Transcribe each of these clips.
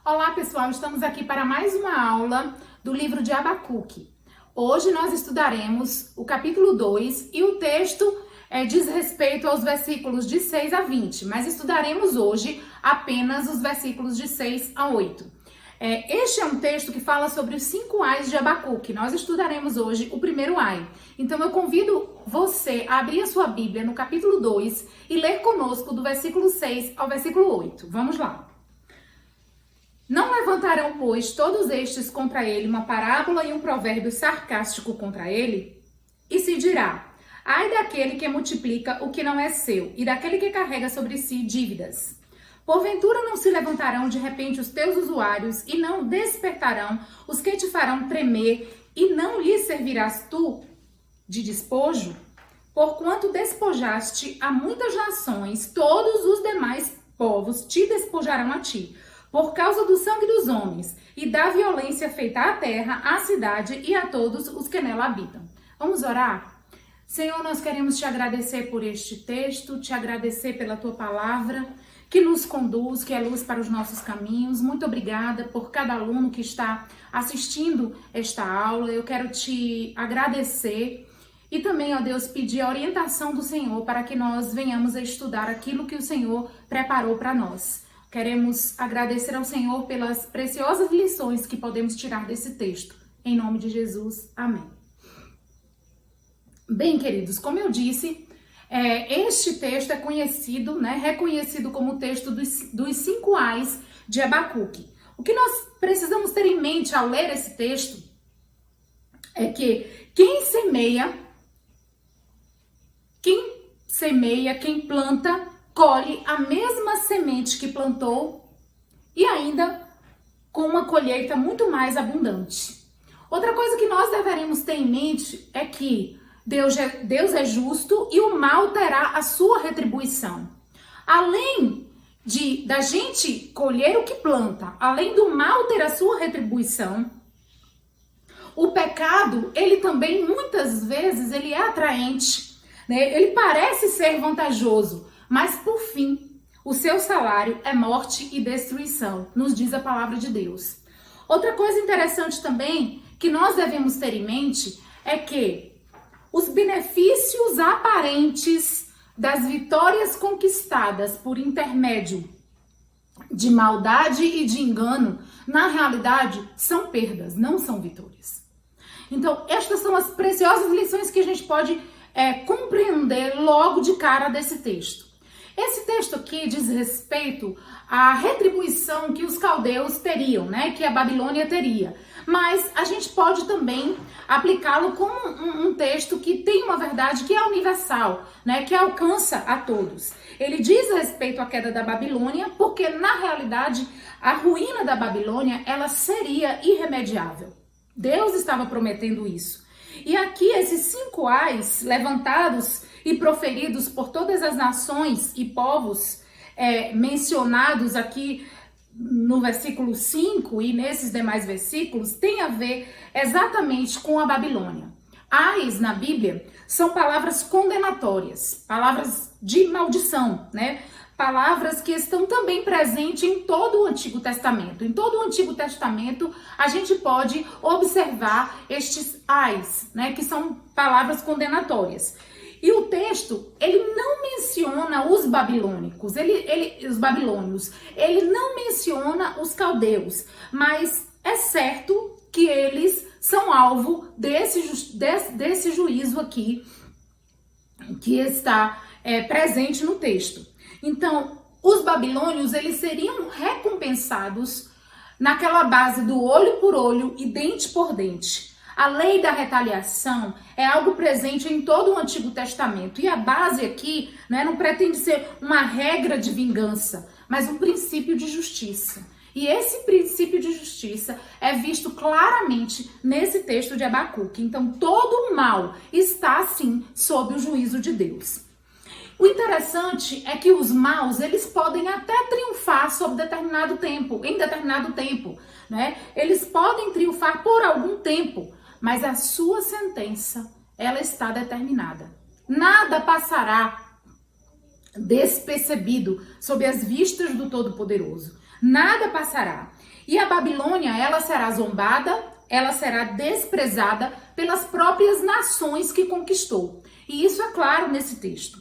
Olá pessoal, estamos aqui para mais uma aula do livro de Abacuque. Hoje nós estudaremos o capítulo 2 e o texto diz respeito aos versículos de 6 a 20, mas estudaremos hoje apenas os versículos de 6 a 8. Este é um texto que fala sobre os 5 ais de Abacuque. Nós estudaremos hoje o primeiro ai. Então eu convido você a abrir a sua Bíblia no capítulo 2 e ler conosco do versículo 6 ao versículo 8. Vamos lá. Não levantarão, pois, todos estes contra ele uma parábola e um provérbio sarcástico contra ele? E se dirá: ai daquele que multiplica o que não é seu, e daquele que carrega sobre si dívidas. Porventura não se levantarão de repente os teus usuários, e não despertarão os que te farão tremer, e não lhes servirás tu de despojo? Porquanto despojaste a muitas nações, todos os demais povos te despojarão a ti, por causa do sangue dos homens e da violência feita à terra, à cidade e a todos os que nela habitam. Vamos orar? Senhor, nós queremos te agradecer por este texto, te agradecer pela tua palavra, que nos conduz, que é luz para os nossos caminhos. Muito obrigada por cada aluno que está assistindo esta aula. Eu quero te agradecer e também, ó Deus, pedir a orientação do Senhor para que nós venhamos a estudar aquilo que o Senhor preparou para nós. Queremos agradecer ao Senhor pelas preciosas lições que podemos tirar desse texto. Em nome de Jesus, amém. Bem, queridos, como eu disse, este texto é conhecido, reconhecido como o texto dos 5 ais de Abacuque. O que nós precisamos ter em mente ao ler esse texto é que quem semeia, quem planta, colhe a mesma semente que plantou e ainda com uma colheita muito mais abundante. Outra coisa que nós deveremos ter em mente é que Deus é justo e o mal terá a sua retribuição. Além da gente colher o que planta, além do mal ter a sua retribuição, o pecado, ele também muitas vezes ele é atraente, ele parece ser vantajoso, mas por fim, o seu salário é morte e destruição, nos diz a palavra de Deus. Outra coisa interessante também que nós devemos ter em mente é que os benefícios aparentes das vitórias conquistadas por intermédio de maldade e de engano, na realidade, são perdas, não são vitórias. Então, estas são as preciosas lições que a gente pode compreender logo de cara desse texto. Esse texto aqui diz respeito à retribuição que os caldeus teriam, que a Babilônia teria. Mas a gente pode também aplicá-lo como um texto que tem uma verdade que é universal, que alcança a todos. Ele diz respeito à queda da Babilônia, porque na realidade a ruína da Babilônia ela seria irremediável. Deus estava prometendo isso. E aqui esses 5 ais levantados e proferidos por todas as nações e povos mencionados aqui no versículo 5 e nesses demais versículos, tem a ver exatamente com a Babilônia. Ais na Bíblia são palavras condenatórias, palavras de maldição, palavras que estão também presentes em todo o Antigo Testamento. Em todo o Antigo Testamento, a gente pode observar estes ais, que são palavras condenatórias. E o texto, ele não menciona os babilônicos, os babilônios, ele não menciona os caldeus, mas é certo que eles são alvo desse juízo aqui, que está presente no texto. Então, os babilônios, eles seriam recompensados naquela base do olho por olho e dente por dente. A lei da retaliação é algo presente em todo o Antigo Testamento. E a base aqui não pretende ser uma regra de vingança, mas um princípio de justiça. E esse princípio de justiça é visto claramente nesse texto de Abacuque. Então, todo o mal está, sim, sob o juízo de Deus. O interessante é que os maus, eles podem até triunfar em determinado tempo, Eles podem triunfar por algum tempo, mas a sua sentença, ela está determinada. Nada passará despercebido sob as vistas do Todo-Poderoso. Nada passará. E a Babilônia, ela será zombada, ela será desprezada pelas próprias nações que conquistou. E isso é claro nesse texto.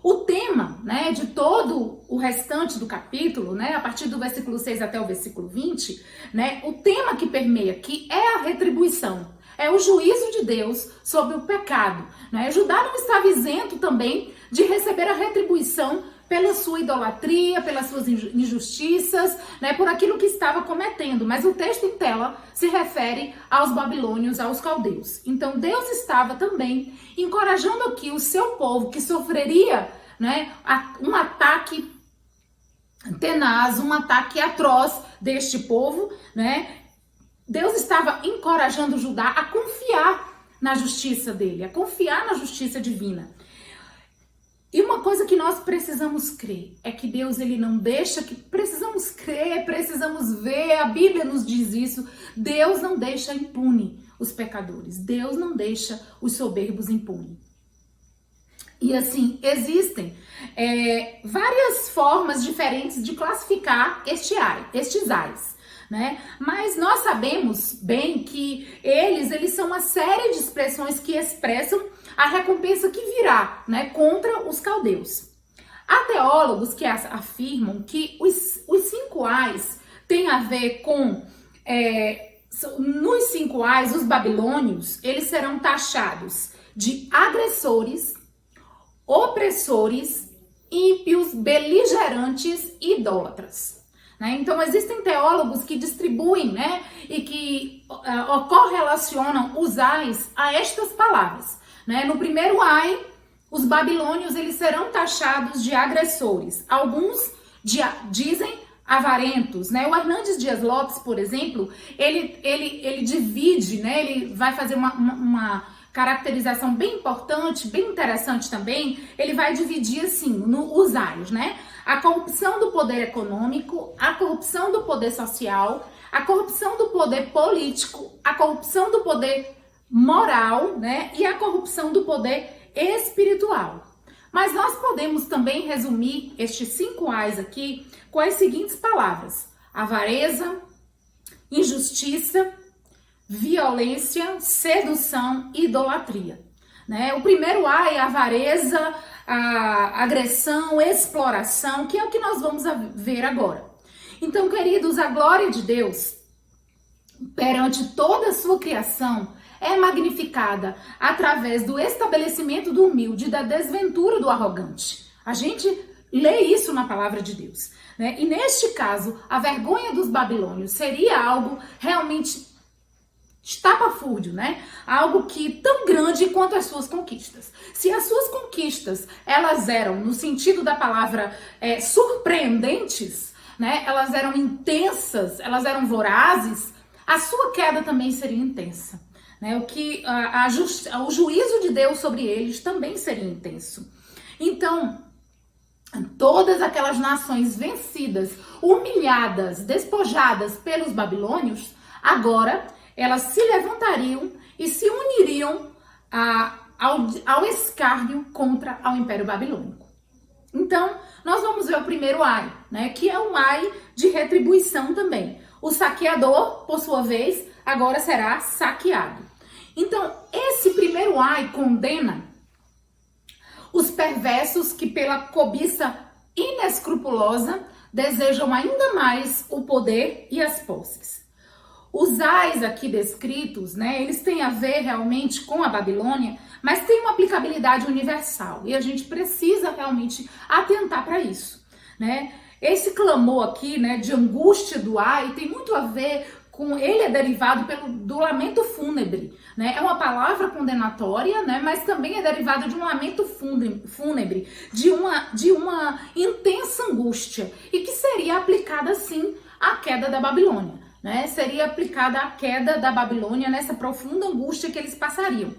O tema, né, de todo o restante do capítulo, né, a partir do versículo 6 até o versículo 20, né, o tema que permeia aqui é a retribuição, é o juízo de Deus sobre o pecado. Né? Judá não estava isento também de receber a retribuição pela sua idolatria, pelas suas injustiças, né, por aquilo que estava cometendo. Mas o texto em tela se refere aos babilônios, aos caldeus. Então Deus estava também encorajando aqui o seu povo que sofreria, né, um ataque tenaz, um ataque atroz deste povo, né? Deus estava encorajando Judá a confiar na justiça dele, a confiar na justiça divina. E uma coisa que nós precisamos crer é que Deus, ele não deixa, que precisamos crer, precisamos ver, a Bíblia nos diz isso. Deus não deixa impune os pecadores, Deus não deixa os soberbos impune. E assim, existem várias formas diferentes de classificar estes ais. Né? Mas nós sabemos bem que eles são uma série de expressões que expressam a recompensa que virá, né, contra os caldeus. Há teólogos que afirmam que os 5 ais têm a ver com, nos 5 ais, os babilônios, eles serão taxados de agressores, opressores, ímpios, beligerantes e idólatras. Então, existem teólogos que distribuem, né, e que correlacionam os ais a estas palavras. Né? No primeiro ai, os babilônios eles serão taxados de agressores. Alguns dizem avarentos. Né? O Hernandes Dias Lopes, por exemplo, ele divide, né, ele vai fazer uma caracterização bem importante, bem interessante também. Ele vai dividir assim os aios, né? A corrupção do poder econômico, a corrupção do poder social, a corrupção do poder político, a corrupção do poder moral, né? E a corrupção do poder espiritual. Mas nós podemos também resumir estes 5 ais aqui com as seguintes palavras: avareza, injustiça, violência, sedução e idolatria. Né? O primeiro ai é a avareza, a agressão, exploração, que é o que nós vamos ver agora. Então, queridos, a glória de Deus perante toda a sua criação é magnificada através do estabelecimento do humilde e da desventura do arrogante. A gente lê isso na palavra de Deus. Né? E neste caso, a vergonha dos babilônios seria algo realmente estapafúrdio, né? Algo que tão grande quanto as suas conquistas. Se as suas conquistas, elas eram, no sentido da palavra, surpreendentes, né? Elas eram intensas, elas eram vorazes, a sua queda também seria intensa. Né? O juízo de Deus sobre eles também seria intenso. Então, todas aquelas nações vencidas, humilhadas, despojadas pelos babilônios, agora elas se levantariam e se uniriam ao escárnio contra o Império Babilônico. Então, nós vamos ver o primeiro ai, né, que é um ai de retribuição também. O saqueador, por sua vez, agora será saqueado. Então, esse primeiro ai condena os perversos que pela cobiça inescrupulosa desejam ainda mais o poder e as posses. Os ais aqui descritos, né, eles têm a ver realmente com a Babilônia, mas tem uma aplicabilidade universal e a gente precisa realmente atentar para isso, né? Esse clamor aqui, né, de angústia do ai tem muito a ver com, ele é derivado do lamento fúnebre, né? É uma palavra condenatória, né, mas também é derivado de um lamento fúnebre, de uma intensa angústia e que seria aplicada sim à queda da Babilônia. Né, seria aplicada a queda da Babilônia nessa profunda angústia que eles passariam.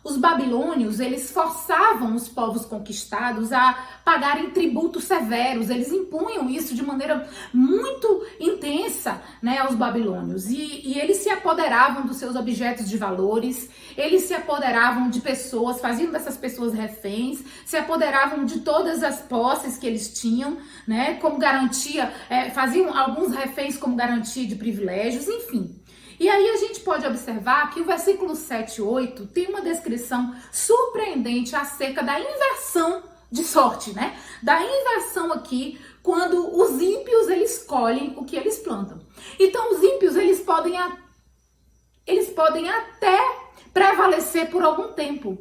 Os babilônios, eles forçavam os povos conquistados a pagarem tributos severos, eles impunham isso de maneira muito intensa, né, aos babilônios, e eles se apoderavam dos seus objetos de valores, eles se apoderavam de pessoas, faziam dessas pessoas reféns, se apoderavam de todas as posses que eles tinham, né, como garantia, faziam alguns reféns como garantia de privilégios, enfim. E aí a gente pode observar que o versículo 7 e 8 tem uma descrição surpreendente acerca da inversão de sorte, né? Da inversão aqui, quando os ímpios, eles colhem o que eles plantam. Então, os ímpios, eles podem até prevalecer por algum tempo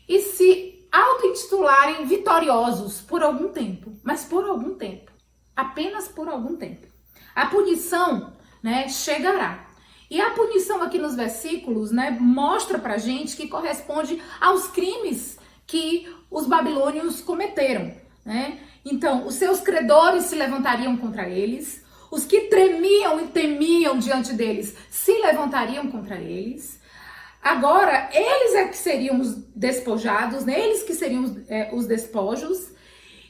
e se auto-intitularem vitoriosos por algum tempo, mas por algum tempo, apenas por algum tempo. A punição, né, chegará. E a punição aqui nos versículos, né, mostra pra gente que corresponde aos crimes que os babilônios cometeram, né? Então, os seus credores se levantariam contra eles, os que tremiam e temiam diante deles se levantariam contra eles. Agora, eles é que seriam os despojados, né? Eles que seriam os despojos,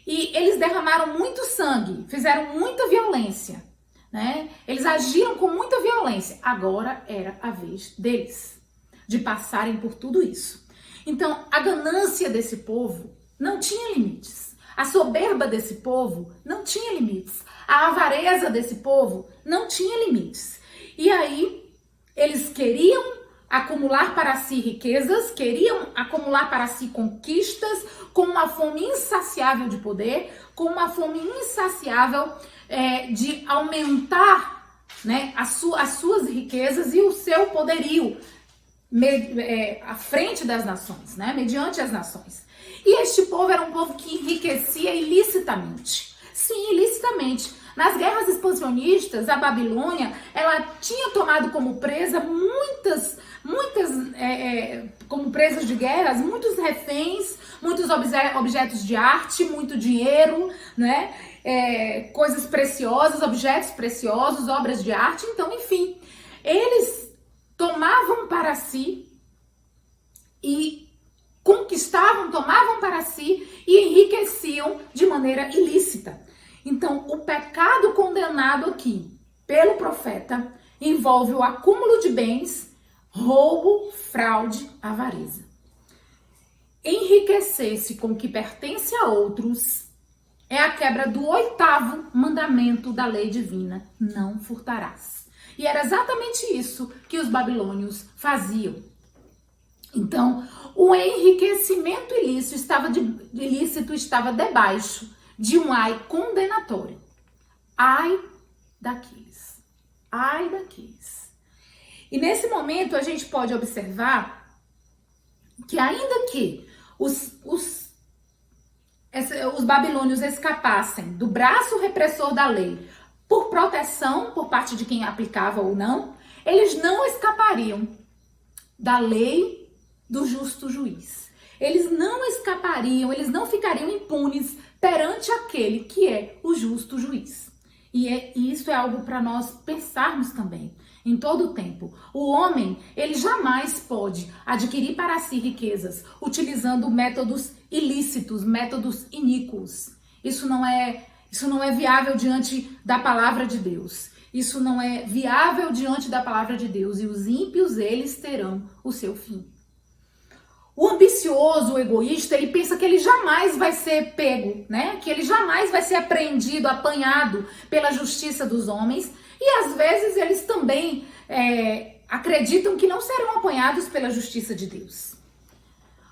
e eles derramaram muito sangue, fizeram muita violência, né? Eles agiram com muita violência. Agora era a vez deles de passarem por tudo isso. Então, a ganância desse povo não tinha limites. A soberba desse povo não tinha limites. A avareza desse povo não tinha limites. E aí, eles queriam acumular para si riquezas, queriam acumular para si conquistas, com uma fome insaciável de poder, com uma fome insaciável de aumentar, né, as suas riquezas e o seu poderio à frente das nações, né, mediante as nações. E este povo era um povo que enriquecia ilicitamente. Sim, ilicitamente. Nas guerras expansionistas, a Babilônia, ela tinha tomado como presa muitas como presas de guerras, muitos reféns, muitos objetos de arte, muito dinheiro, né? Coisas preciosas, objetos preciosos, obras de arte. Então, enfim, eles tomavam para si e conquistavam, tomavam para si e enriqueciam de maneira ilícita. Então, o pecado condenado aqui pelo profeta envolve o acúmulo de bens, roubo, fraude, avareza. Enriquecer-se com o que pertence a outros é a quebra do 8º mandamento da lei divina: não furtarás. E era exatamente isso que os babilônios faziam. Então, o enriquecimento ilícito estava debaixo de um ai condenatório. Ai daqueles. Ai daqueles. E nesse momento a gente pode observar que ainda que os babilônios escapassem do braço repressor da lei por proteção por parte de quem aplicava ou não, eles não escapariam da lei do justo juiz. Eles não escapariam, eles não ficariam impunes perante aquele que é o justo juiz. E isso é algo para nós pensarmos também, em todo o tempo. O homem, ele jamais pode adquirir para si riquezas utilizando métodos ilícitos, métodos iníquos. Isso não é viável diante da palavra de Deus. Isso não é viável diante da palavra de Deus. E os ímpios, eles terão o seu fim. O ambicioso, o egoísta, ele pensa que ele jamais vai ser pego, né? Que ele jamais vai ser apreendido, apanhado pela justiça dos homens. E às vezes eles também acreditam que não serão apanhados pela justiça de Deus.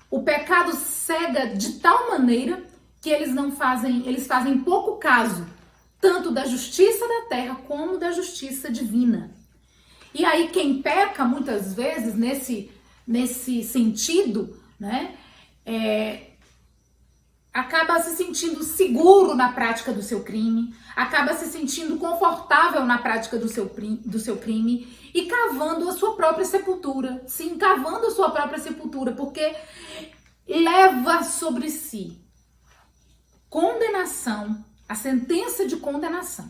O pecado cega de tal maneira que eles fazem pouco caso, tanto da justiça da terra como da justiça divina. E aí quem peca muitas vezes nesse sentido, né, acaba se sentindo seguro na prática do seu crime, acaba se sentindo confortável na prática do seu crime e cavando a sua própria sepultura, sim, cavando a sua própria sepultura, porque leva sobre si condenação, a sentença de condenação.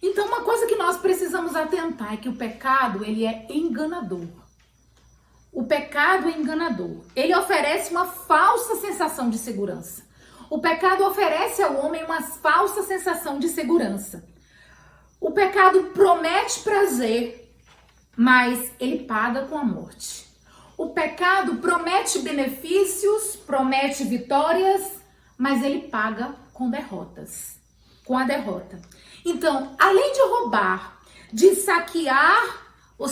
Então, uma coisa que nós precisamos atentar é que o pecado, ele é enganador. O pecado é enganador. Ele oferece uma falsa sensação de segurança. O pecado oferece ao homem uma falsa sensação de segurança. O pecado promete prazer, mas ele paga com a morte. O pecado promete benefícios, promete vitórias, mas ele paga com derrotas, com a derrota. Então, além de roubar, de saquear os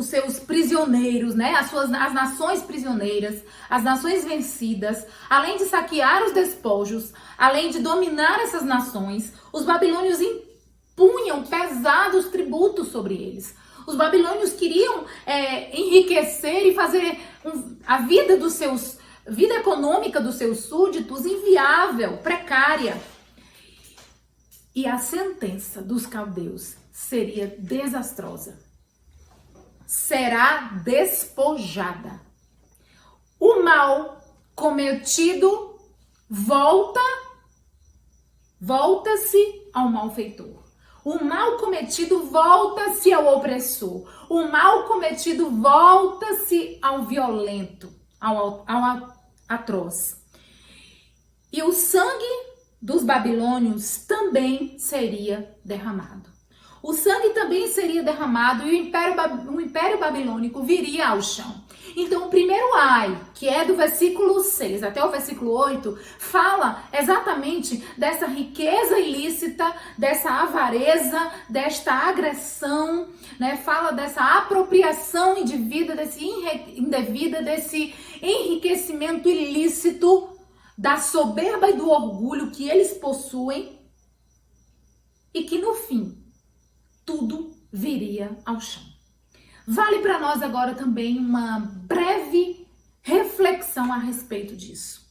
seus prisioneiros, né? As nações prisioneiras, as nações vencidas, além de saquear os despojos, além de dominar essas nações, os babilônios impunham pesados tributos sobre eles. Os babilônios queriam enriquecer e fazer a vida econômica dos seus súditos inviável, precária. E a sentença dos caldeus seria desastrosa. Será despojada. O mal cometido volta-se ao malfeitor. O mal cometido volta-se ao opressor. O mal cometido volta-se ao violento, ao atroz. E o sangue dos babilônios também seria derramado. O sangue também seria derramado e o império babilônico viria ao chão. Então, o primeiro ai, que é do versículo 6 até o versículo 8, fala exatamente dessa riqueza ilícita, dessa avareza, desta agressão, né? Fala dessa apropriação indevida, desse enriquecimento ilícito, da soberba e do orgulho que eles possuem e que no fim tudo viria ao chão. Vale para nós agora também uma breve reflexão a respeito disso.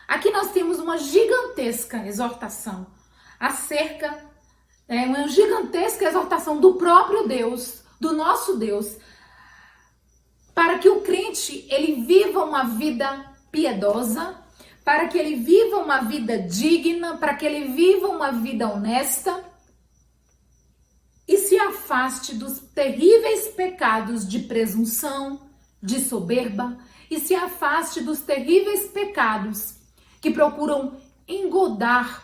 Aqui nós temos uma gigantesca exortação uma gigantesca exortação do próprio Deus, do nosso Deus, para que o crente ele viva uma vida piedosa, para que ele viva uma vida digna, para que ele viva uma vida honesta e se afaste dos terríveis pecados de presunção, de soberba, e se afaste dos terríveis pecados que procuram enganar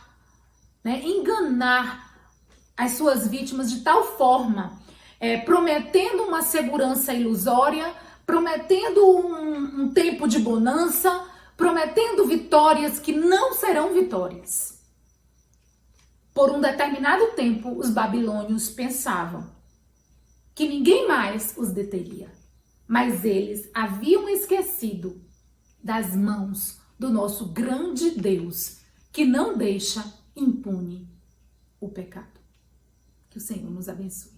as suas vítimas de tal forma, prometendo uma segurança ilusória, prometendo um tempo de bonança, prometendo vitórias que não serão vitórias. Por um determinado tempo, os babilônios pensavam que ninguém mais os deteria, mas eles haviam esquecido das mãos do nosso grande Deus, que não deixa impune o pecado. Que o Senhor nos abençoe.